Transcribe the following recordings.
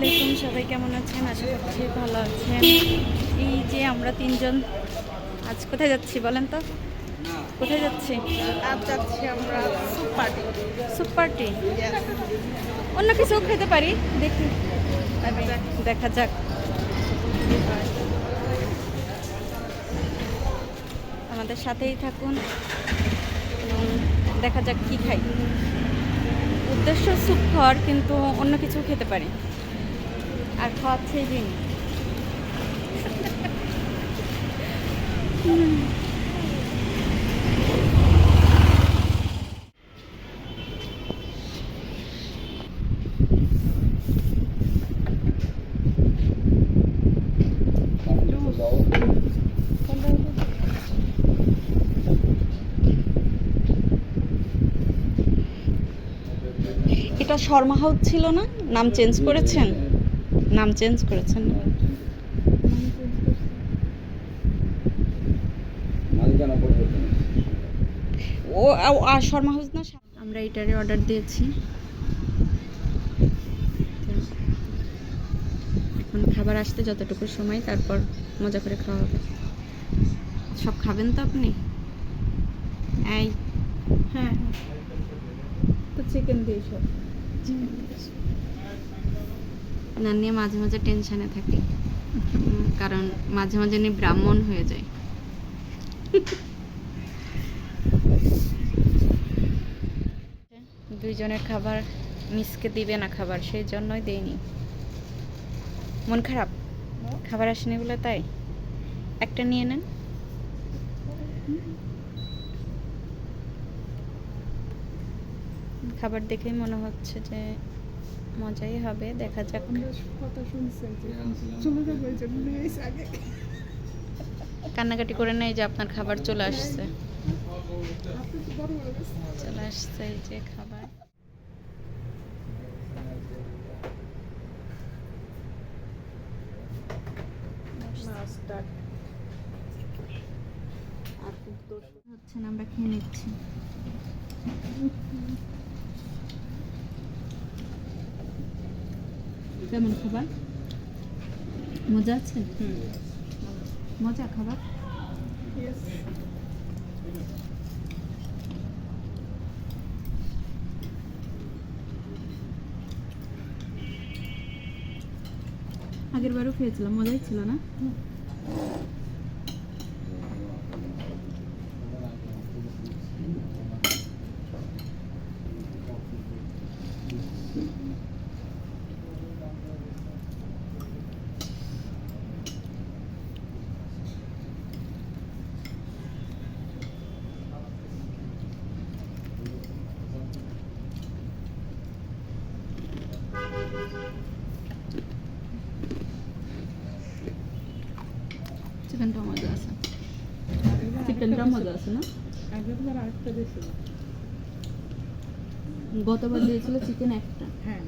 আলাইকুম, সবাই কেমন আছেন? আশা করছি ভালো আছেন। এই যে আমরা তিনজন আজ কোথায় যাচ্ছি বলেন তো? কোথায় যাচ্ছি? আজ যাচ্ছি আমরা স্যুপ পার্টি। Soup party. অন্য কিছু খেতে পারি, দেখি, দেখা যাক। আমাদের সাথেই থাকুন এবং দেখা যাক কি খাই। উদ্দেশ্য স্যুপ খাওয়ার, কিন্তু অন্য কিছু খেতে পারি। আর খাওয়াচ্ছেই দিন। এটা শর্মা হাউস ছিল না? নাম চেঞ্জ করেছেন? নাম চেঞ্জ করেছেন না? আর শর্মা হাউস না? আমরা এটারই অর্ডার দিয়েছি। এখন খাবার আসতে যতটুকু সময়, তারপর মজা করে খাওয়া হবে। সব খাবেন তো আপনি? এই হ্যাঁ, তো চিকেন দিয়ে সব। না নিয়ে মাঝে মাঝে টেনশনে থাকি, কারণ মাঝে মাঝে নিয়ে ব্রাহ্মণ হয়ে যায়। দুইজনের খাবার মিসকে দিবে না খাবার, সেই জন্যই দেইনি। মন খারাপ, খাবার আসেনি বলে তাই? একটা নিয়ে নেন। খাবার দেখেই মনে হচ্ছে যে মজাই হবে, দেখা যাক। কথা শুনছেন যে চলে যাবো, এই জন্য নিয়ে এসে আগে। কান্নাকাটি করে নেই যে আপনার খাবার চলে আসছে। আপনি তো বড় হয়ে গেছেন। চলে আসছে এই যে খাবার। মাস্টার আর কিন্তু হচ্ছে না, আমরা খেয়ে নিচ্ছি। কেমন খাবার? মজা আছে? মজা খাবার। আগের বারও খেয়েছিলাম, মজাই ছিল না? চিকেনটা মজা আছে, চিকেনটা মজা আছে না? আগেরবার আরেকটা দিয়েছিল। গতবার দিয়েছিল চিকেন একটা। হ্যাঁ,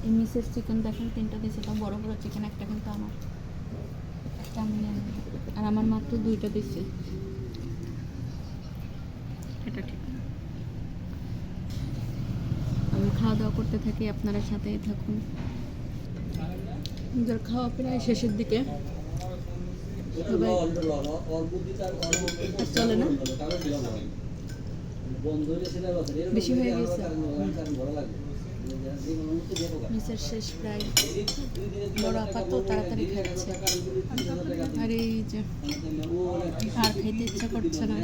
এই মিসেস চিকেন দেখেন 3টা দিয়েছে, তাও বড় বড় চিকেন। একটা কিন্তু আমার, একটা আমি নিয়ে নেব। আর আমার মাত্র 2টা দিচ্ছে। এটা ঠিক না। আমি খাওয়া দাওয়া করতে থাকি, আপনারা সাথেই থাকুন। নিজের খাওয়া প্রায় শেষের দিকে। সবাই আর চলে না, বেশি হয়ে গেছে। নিচের শেষ প্রায়। বড় আপা তো তাড়াতাড়ি খাচ্ছে, আর এই যে আর খাইতে ইচ্ছা করছে না।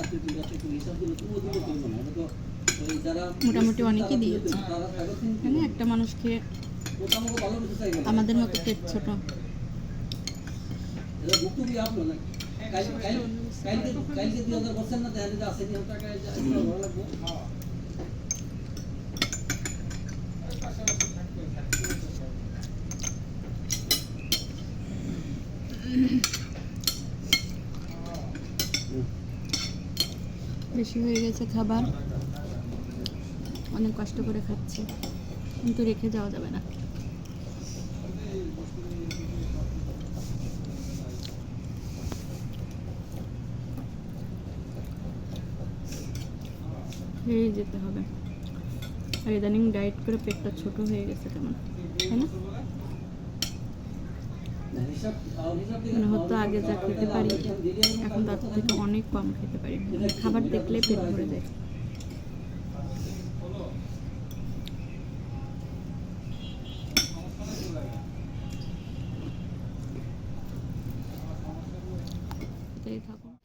মোটামুটি অনেকই দিয়েছে। এখানে একটা মানুষ খেয়ে আমাদের মতো পেট ছোট। বেশি হয়ে গেছে খাবার, অনেক কষ্ট করে খাচ্ছি, কিন্তু রেখে যাওয়া যাবে না। খেয়ে যেতে হবে। আর ইদানিং ডায়েট করে পেটটা ছোট হয়ে গেছে কেমন, তাই না? মানে হয়তো আগে যা খেতে পারি এখন তার থেকে অনেক কম খেতে পারি, খাবার দেখলে পেট ভরে যায়।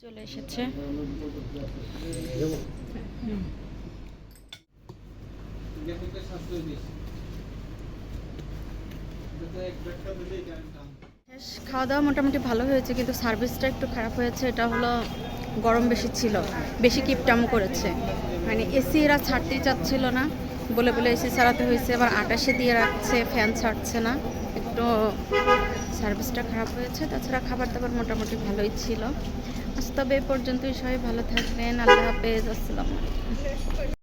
চলে এসেছে খাওয়া দাওয়া মোটামুটি ভালো হয়েছে, কিন্তু সার্ভিসটা একটু খারাপ হয়েছে। এটা হলো গরম বেশি ছিল, বেশি কিপটাম করেছে, মানে এসি এরা ছাড়তেই চাচ্ছিল না, বলে বলে এসি ছাড়াতে হয়েছে, আবার 28-এ দিয়ে রাখছে, ফ্যান ছাড়ছে না, একটু সার্ভিসটা খারাপ হয়েছে। তাছাড়া খাবার দাবার মোটামুটি ভালোই ছিল। আজ তবে এ পর্যন্তই, সবাই ভালো থাকবেন, আল্লাহ হাফেজ, আসসালামু আলাইকুম।